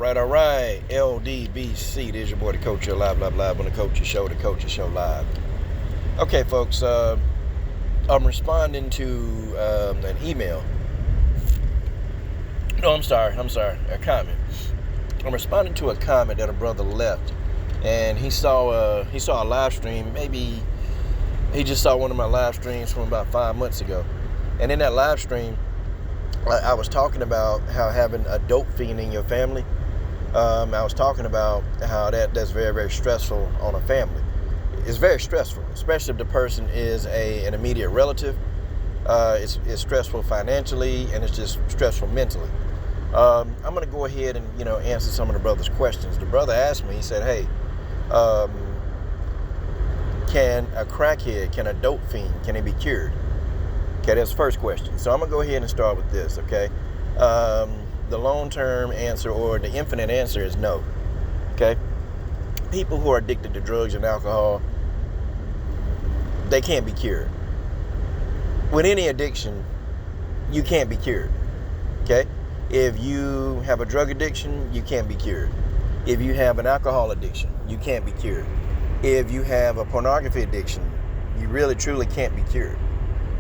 All right. LDBC. There's your boy, the Coach Your Live on the Coach Your Show, Live. Okay, folks. I'm responding to an email. No, I'm sorry. A comment. I'm responding to a comment that a brother left, and he saw a live stream. Maybe he just saw one of my live streams from about 5 months ago, and in that live stream, I was talking about how having a dope fiend in your family. I was talking about how that's very, very stressful on a family. It's very stressful, especially if the person is an immediate relative. It's stressful financially, and it's just stressful mentally. I'm going to go ahead and answer some of the brother's questions. The brother asked me. He said, "Hey, can a crackhead, can a dope fiend, can it be cured?" Okay, that's the first question. So I'm going to go ahead and start with this, okay? The long-term answer, or the infinite answer, is no, okay? People who are addicted to drugs and alcohol, they can't be cured. With any addiction, you can't be cured, okay? If you have a drug addiction, you can't be cured. If you have an alcohol addiction, you can't be cured. If you have a pornography addiction, you really, truly can't be cured.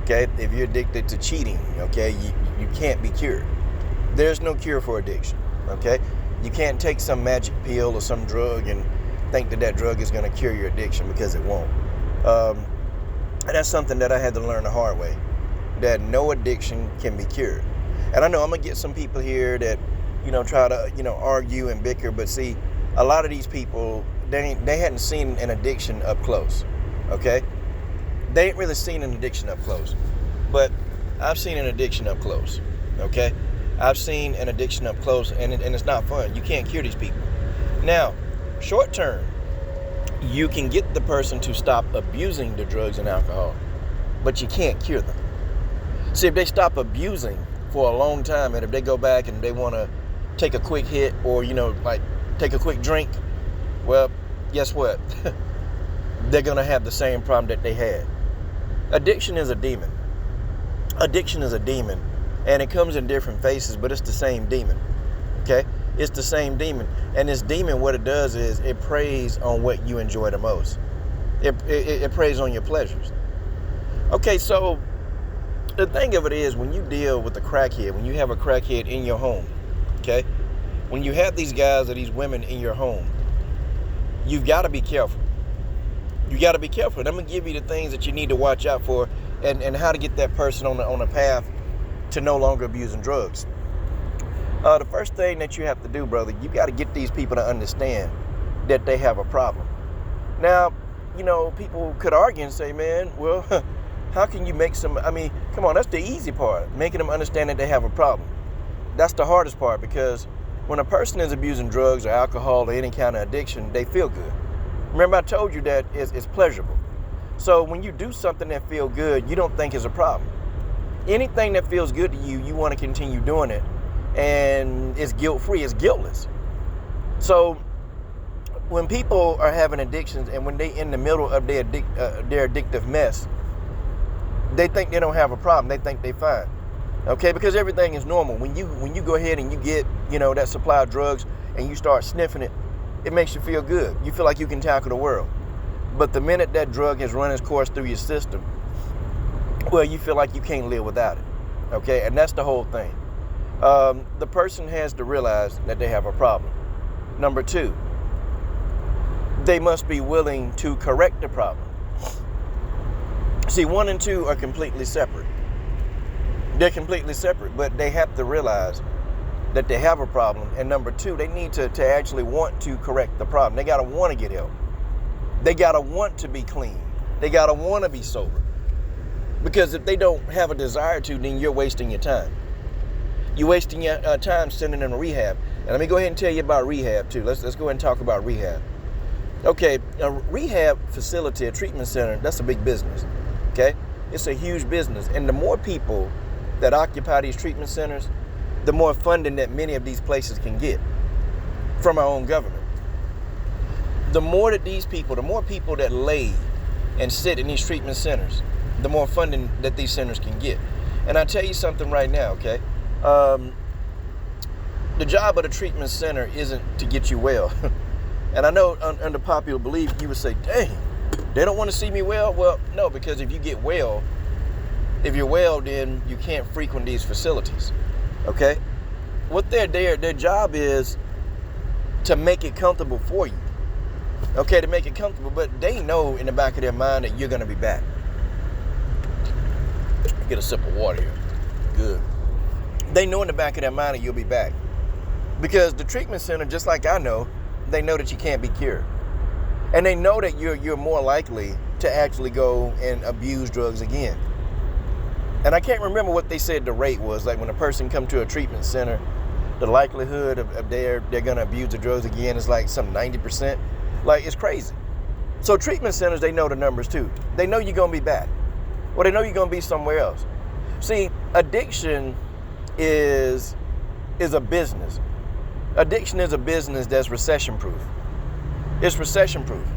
Okay, if you're addicted to cheating, okay, you can't be cured. There's no cure for addiction, okay? You can't take some magic pill or some drug and think that drug is going to cure your addiction, because it won't. And that's something that I had to learn the hard way, that no addiction can be cured. And I know I'm going to get some people here that, try to, argue and bicker, but see, a lot of these people, they hadn't seen an addiction up close, okay? They ain't really seen an addiction up close, but I've seen an addiction up close, okay? I've seen an addiction up close, and it's not fun. You can't cure these people. Now, short term, you can get the person to stop abusing the drugs and alcohol, but you can't cure them. See, if they stop abusing for a long time, and if they go back and they want to take a quick hit, or, take a quick drink, well, guess what? They're going to have the same problem that they had. Addiction is a demon. Addiction is a demon, and it comes in different faces, but it's the same demon, okay? It's the same demon, and this demon, what it does is it preys on what you enjoy the most. It preys on your pleasures. Okay, so the thing of it is, when you deal with a crackhead, when you have a crackhead in your home, okay? When you have these guys or these women in your home, you've got to be careful. You got to be careful. And I'm going to give you the things that you need to watch out for, and how to get that person on a path to no longer abusing drugs. The first thing that you have to do, brother, you got to get these people to understand that they have a problem. Now, people could argue and say, man, well, how can you make come on, that's the easy part, making them understand that they have a problem. That's the hardest part, because when a person is abusing drugs or alcohol or any kind of addiction, they feel good. Remember, I told you that it's pleasurable. So when you do something that feels good, you don't think is a problem. Anything that feels good to you, you want to continue doing it, and it's guilt-free, it's guiltless. So when people are having addictions, and when they in the middle of their addictive mess, they think they don't have a problem. They think they're fine. Okay, because everything is normal. When you go ahead and you get that supply of drugs and you start sniffing it, it makes you feel good. You feel like you can tackle the world. But the minute that drug has run its course through your system, well, you feel like you can't live without it. Okay, and that's the whole thing. The person has to realize that they have a problem. Number two, they must be willing to correct the problem. See, 1 and 2 are completely separate. They're completely separate, but they have to realize that they have a problem. And number 2, they need to actually want to correct the problem. They got to want to get help. They got to want to be clean. They got to want to be sober. Because if they don't have a desire to, then you're wasting your time. You're wasting your time sending them to rehab. And let me go ahead and tell you about rehab too. Let's go ahead and talk about rehab. Okay, a rehab facility, a treatment center, that's a big business. Okay? It's a huge business. And the more people that occupy these treatment centers, the more funding that many of these places can get from our own government. The more people that lay and sit in these treatment centers, the more funding that these centers can get. And I tell you something right now, okay? The job of the treatment center isn't to get you well. And I know under popular belief, you would say, dang, they don't want to see me well. Well, no, because if you get well, if you're well, then you can't frequent these facilities, okay? What their job is to make it comfortable for you, okay, to make it comfortable, but they know in the back of their mind that you're going to be back. Get a sip of water here. Good. They know in the back of their mind that you'll be back. Because the treatment center, just like I know, they know that you can't be cured. And they know that you're more likely to actually go and abuse drugs again. And I can't remember what they said the rate was. Like when a person come to a treatment center, the likelihood of they're going to abuse the drugs again is like some 90%. Like, it's crazy. So treatment centers, they know the numbers too. They know you're going to be back. Well, they know you're going to be somewhere else. See, addiction is a business. Addiction is a business that's recession-proof. It's recession-proof.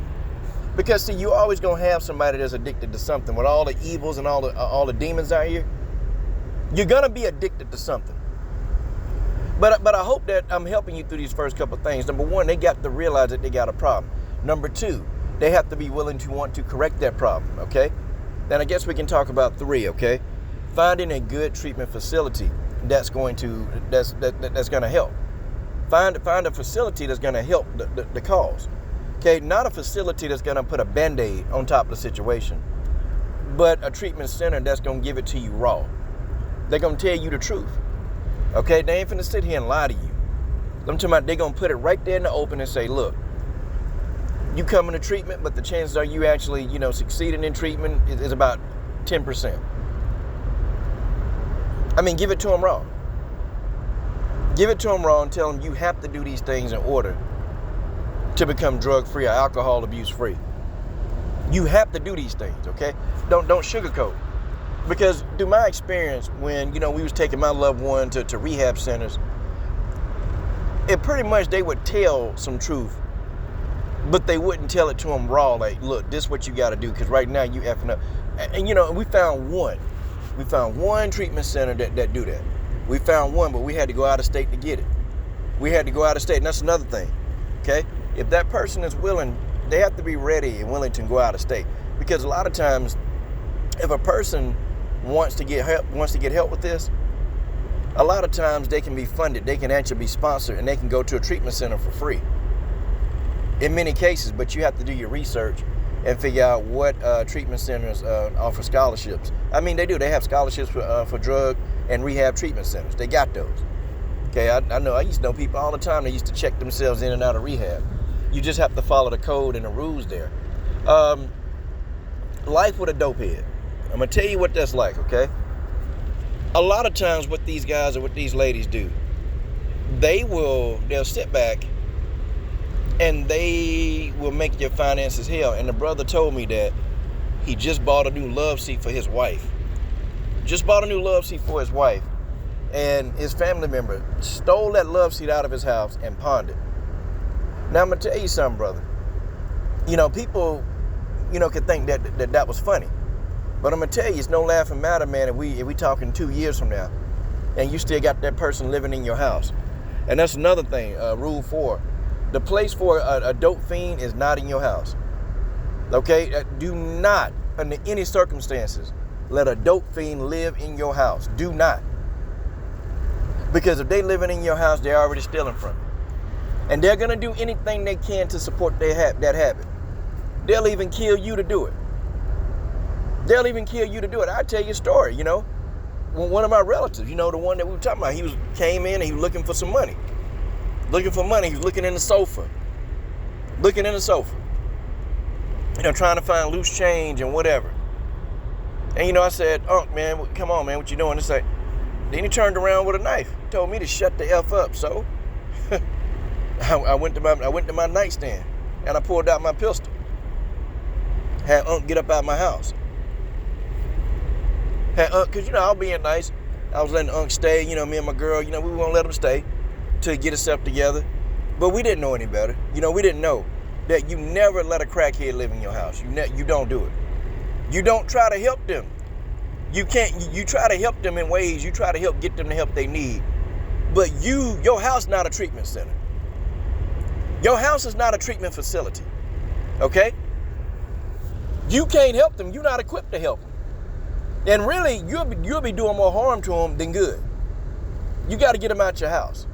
Because, see, you're always going to have somebody that's addicted to something. With all the evils and all the demons out here, you're going to be addicted to something. But I hope that I'm helping you through these first couple of things. Number one, they got to realize that they got a problem. Number two, they have to be willing to want to correct that problem, okay? Then I guess we can talk about three, okay? Finding a good treatment facility that's going to help. Find a facility that's going to help the cause. Okay, not a facility that's going to put a Band-Aid on top of the situation, but a treatment center that's going to give it to you raw. They're going to tell you the truth. Okay, they ain't finna sit here and lie to you. I'm talking about they're going to put it right there in the open and say, look, you coming to treatment, but the chances are you actually, succeeding in treatment is about 10%. I mean, give it to them raw. Give it to them raw and tell them you have to do these things in order to become drug-free or alcohol abuse-free. You have to do these things, okay? Don't sugarcoat. Because through my experience, when, we was taking my loved one to rehab centers, it pretty much, they would tell some truth, but they wouldn't tell it to them raw, like, look, this is what you got to do, because right now you effing up. And, we found one. We found one treatment center that do that. We found one, but we had to go out of state to get it. We had to go out of state, and that's another thing, okay? If that person is willing, they have to be ready and willing to go out of state. Because a lot of times, if a person wants to get help with this, a lot of times they can be funded, they can actually be sponsored, and they can go to a treatment center for free. In many cases, but you have to do your research and figure out what treatment centers offer scholarships. I mean, they do. They have scholarships for drug and rehab treatment centers. They got those. Okay, I know. I used to know people all the time. They used to check themselves in and out of rehab. You just have to follow the code and the rules there. Life with a dope head. I'm going to tell you what that's like, okay? A lot of times what these guys or what these ladies do, they'll sit back and they will make your finances hell. And the brother told me that he just bought a new love seat for his wife. Just bought a new love seat for his wife. And his family member stole that love seat out of his house and pawned it. Now, I'm going to tell you something, brother. People, could think that was funny. But I'm going to tell you, it's no laughing matter, man, if we talking 2 years from now, and you still got that person living in your house. And that's another thing, rule 4. The place for a dope fiend is not in your house. Okay? Do not, under any circumstances, let a dope fiend live in your house. Do not. Because if they living in your house, they're already stealing from you. And they're going to do anything they can to support that habit. They'll even kill you to do it. They'll even kill you to do it. I'll tell you a story, One of my relatives, the one that we were talking about, he came in and he was looking for some money. Looking for money. He was looking in the sofa. Trying to find loose change and whatever. And, I said, Unc, man, come on, man, what you doing? It's like, then he turned around with a knife. He told me to shut the F up, so I went to my nightstand and I pulled out my pistol. Had Unc get up out of my house. Because, I was being nice. I was letting Unc stay, me and my girl, we were going to let him stay to get himself together. But we didn't know any better. We didn't know that you never let a crackhead live in your house. You don't do it. You don't try to help them. You try to help them in ways, you try to help get them the help they need. But your house not a treatment center. Your house is not a treatment facility. Okay? You can't help them. You're not equipped to help them. And really, you'll be doing more harm to them than good. You got to get them out your house.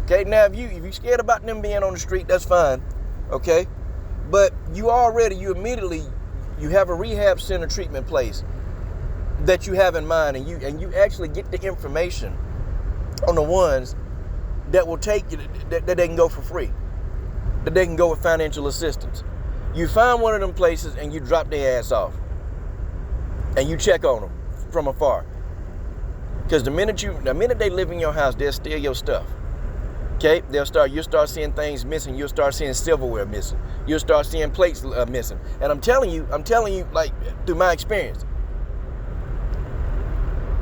Okay? Now, if you're scared about them being on the street, that's fine. Okay? But you immediately have a rehab center treatment place that you have in mind, and you actually get the information on the ones that will take you, that they can go for free, that they can go with financial assistance. You find one of them places and you drop their ass off, and you check on them from afar. Because the minute they live in your house, they'll steal your stuff. Okay, you'll start seeing things missing. You'll start seeing silverware missing. You'll start seeing plates missing. And I'm telling you, like through my experience.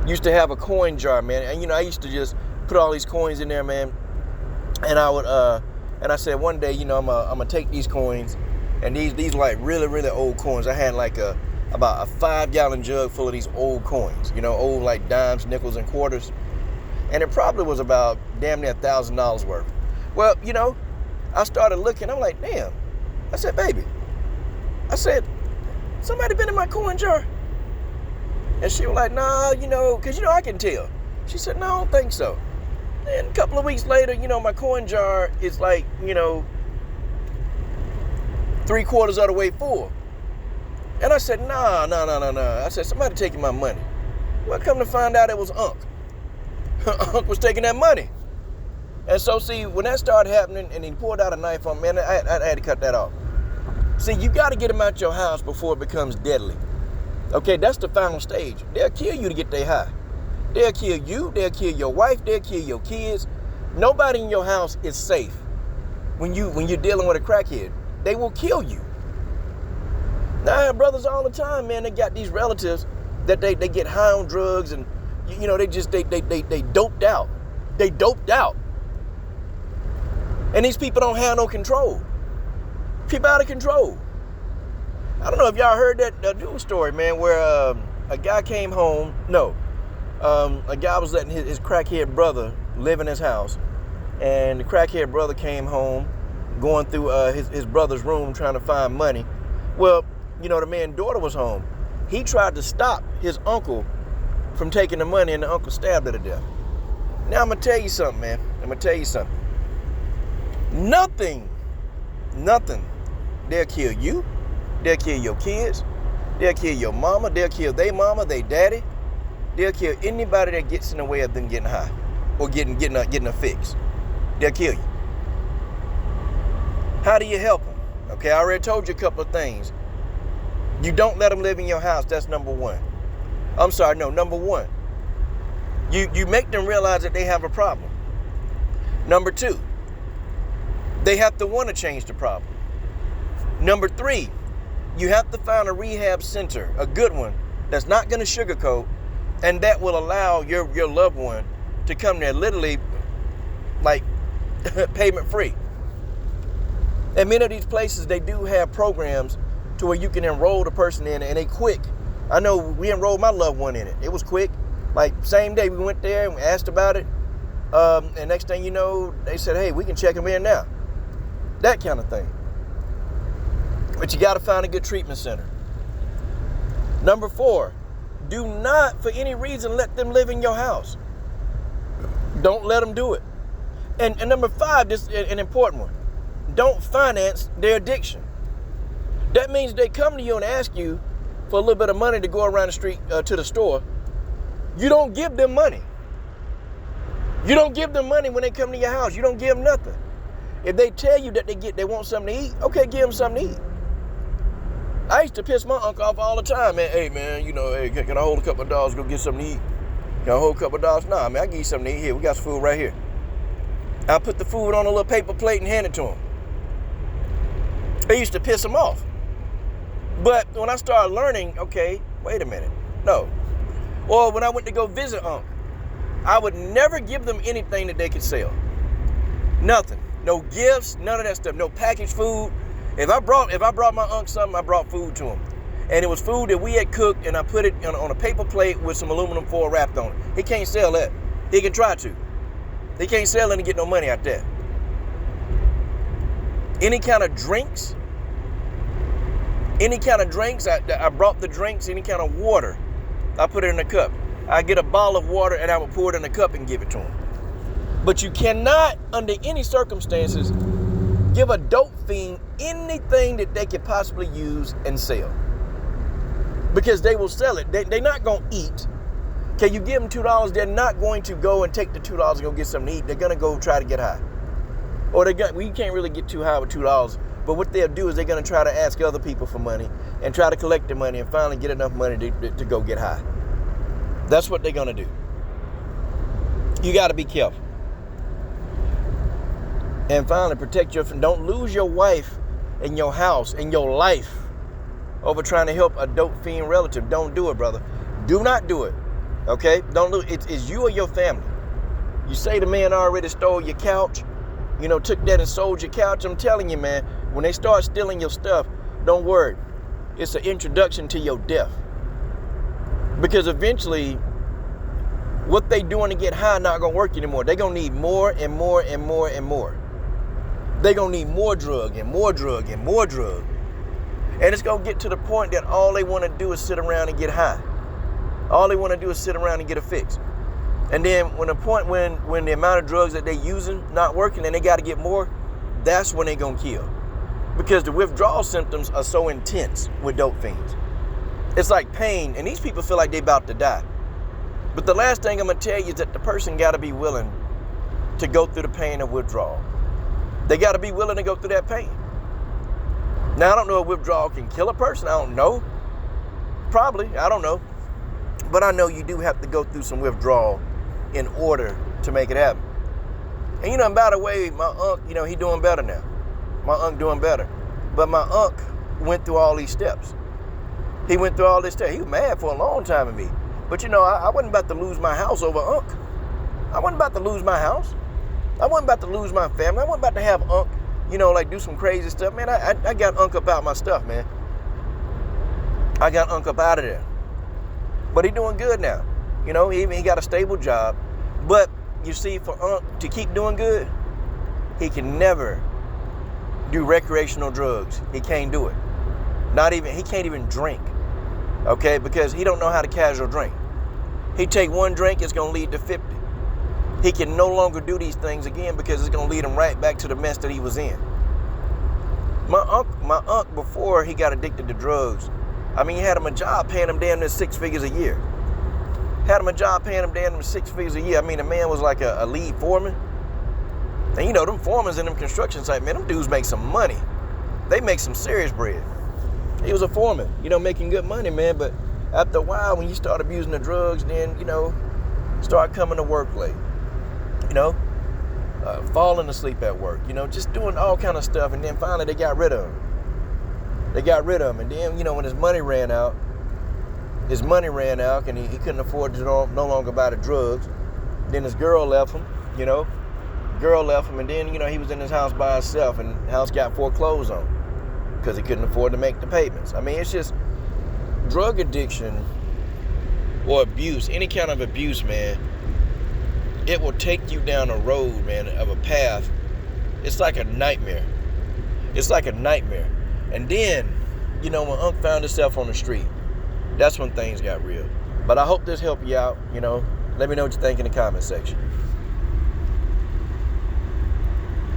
Used to have a coin jar, man, and I used to just put all these coins in there, man. And I said one day, I'm gonna take these coins, and these like really, really old coins. I had like about a 5-gallon jug full of these old coins, old like dimes, nickels, and quarters. And it probably was about damn near $1,000 worth. Well, I started looking. I'm like, damn. I said, baby. I said, somebody been in my coin jar? And she was like, nah, because, I can tell. She said, no, I don't think so. And a couple of weeks later, my coin jar is like, 3/4 of the way full. And I said, nah. I said, somebody taking my money. Well, come to find out it was Unc. Unc was taking that money. And so, see, when that started happening and he pulled out a knife on me, man, I had to cut that off. See, you got to get him out your house before it becomes deadly. Okay, that's the final stage. They'll kill you to get their high. They'll kill you. They'll kill your wife. They'll kill your kids. Nobody in your house is safe when you're dealing with a crackhead. They will kill you. Now, I have brothers all the time, man. They got these relatives that they get high on drugs, and they doped out. They doped out. And these people don't have no control. People out of control. I don't know if y'all heard that news story, man, where a guy came home. No, a guy was letting his crackhead brother live in his house, and the crackhead brother came home, going through his brother's room trying to find money. Well, the man's daughter was home. He tried to stop his uncle from taking the money, and the uncle stabbed her to death. Now, I'm going to tell you something, man. I'm going to tell you something. Nothing. They'll kill you. They'll kill your kids. They'll kill your mama. They'll kill their mama, their daddy. They'll kill anybody that gets in the way of them getting high or getting a fix. They'll kill you. How do you help them? Okay, I already told you a couple of things. You don't let them live in your house. That's number one. Number one. You make them realize that they have a problem. Number two, they have to want to change the problem. Number three, you have to find a rehab center, a good one, that's not going to sugarcoat, and that will allow your loved one to come there literally like payment free. And many of these places, they do have programs to where you can enroll the person in, and they quick. I know we enrolled my loved one in it. It was quick. Like same day we went there and we asked about it. And next thing you know, they said, hey, we can check him in now. That kind of thing. But you got to find a good treatment center. Number 4, do not for any reason let them live in your house. Don't let them do it. And number 5, this is an important one. Don't finance their addiction. That means they come to you and ask you for a little bit of money to go around the street to the store. You don't give them money. You don't give them money when they come to your house. You don't give them nothing. If they tell you that they want something to eat, okay, give them something to eat. I used to piss my uncle off all the time, man. Hey, man, hey, can I hold a couple of dollars, go get something to eat? Can I hold a couple of dollars? Nah, man, I give you something to eat here. We got some food right here. I put the food on a little paper plate and hand it to him. I used to piss him off. But when I started learning, okay, wait a minute, no. Or when I went to go visit Unc, I would never give them anything that they could sell. Nothing. No gifts, none of that stuff. No packaged food. If I brought my Unc something, I brought food to him. And it was food that we had cooked, and I put it on a paper plate with some aluminum foil wrapped on it. He can't sell that. He can try to. He can't sell it and get no money out there. Any kind of drinks, I brought the drinks, any kind of water, I put it in a cup. I get a bottle of water and I will pour it in a cup and give it to him. But you cannot, under any circumstances, give a dope fiend anything that they could possibly use and sell. Because they will sell it. They're not going to eat. Okay, you give them $2, they're not going to go and take the $2 and go get something to eat. They're going to go try to get high. Or you can't really get too high with $2. But what they'll do is they're going to try to ask other people for money and try to collect the money and finally get enough money to go get high. That's what they're going to do. You got to be careful. And finally, protect don't lose your wife and your house and your life over trying to help a dope fiend relative. Don't do it, brother. Do not do it. Okay? Don't do it. It's you or your family. You say the man already stole your couch, took that and sold your couch. I'm telling you, man, when they start stealing your stuff, don't worry. It's an introduction to your death. Because eventually, what they doing to get high not going to work anymore. They're going to need more and more and more and more. They're going to need more drug and more drug and more drug. And it's going to get to the point that all they want to do is sit around and get high. All they want to do is sit around and get a fix. And then when the amount of drugs that they're using not working and they got to get more, that's when they're going to kill. Because the withdrawal symptoms are so intense with dope fiends. It's like pain, and these people feel like they're about to die. But the last thing I'm going to tell you is that the person got to be willing to go through the pain of withdrawal. They got to be willing to go through that pain. Now, I don't know if withdrawal can kill a person. I don't know. Probably. I don't know. But I know you do have to go through some withdrawal in order to make it happen. And by the way, my uncle, he doing better now. My uncle doing better. But my uncle went through all these steps. He went through all this stuff. He was mad for a long time at me. But I wasn't about to lose my house over uncle. I wasn't about to lose my house. I wasn't about to lose my family. I wasn't about to have uncle, do some crazy stuff. Man, I got uncle up out my stuff, man. I got uncle up out of there. But he doing good now. He got a stable job. But you see, for Unc to keep doing good, he can never do recreational drugs. He can't do it. He can't even drink. Okay, because he don't know how to casual drink. He take one drink, it's gonna lead to 50. He can no longer do these things again because it's gonna lead him right back to the mess that he was in. My uncle, before he got addicted to drugs, he had him a job paying him damn near 6 figures a year. Had him a job paying him damn near 6 figures a year. The man was like a lead foreman. And them foremans in them construction sites, man, them dudes make some money. They make some serious bread. He was a foreman, making good money, man. But after a while, when you start abusing the drugs, then, start coming to work late. Falling asleep at work, just doing all kind of stuff. And then finally they got rid of him. And then, when his money ran out, and he couldn't afford to no longer buy the drugs. Then his girl left him, and then, he was in his house by himself, and the house got foreclosed on because he couldn't afford to make the payments. It's just drug addiction or abuse, any kind of abuse, man. It will take you down a road, man, of a path. It's like a nightmare. And then, when Unc found himself on the street, that's when things got real. But I hope this helped you out. Let me know what you think in the comment section.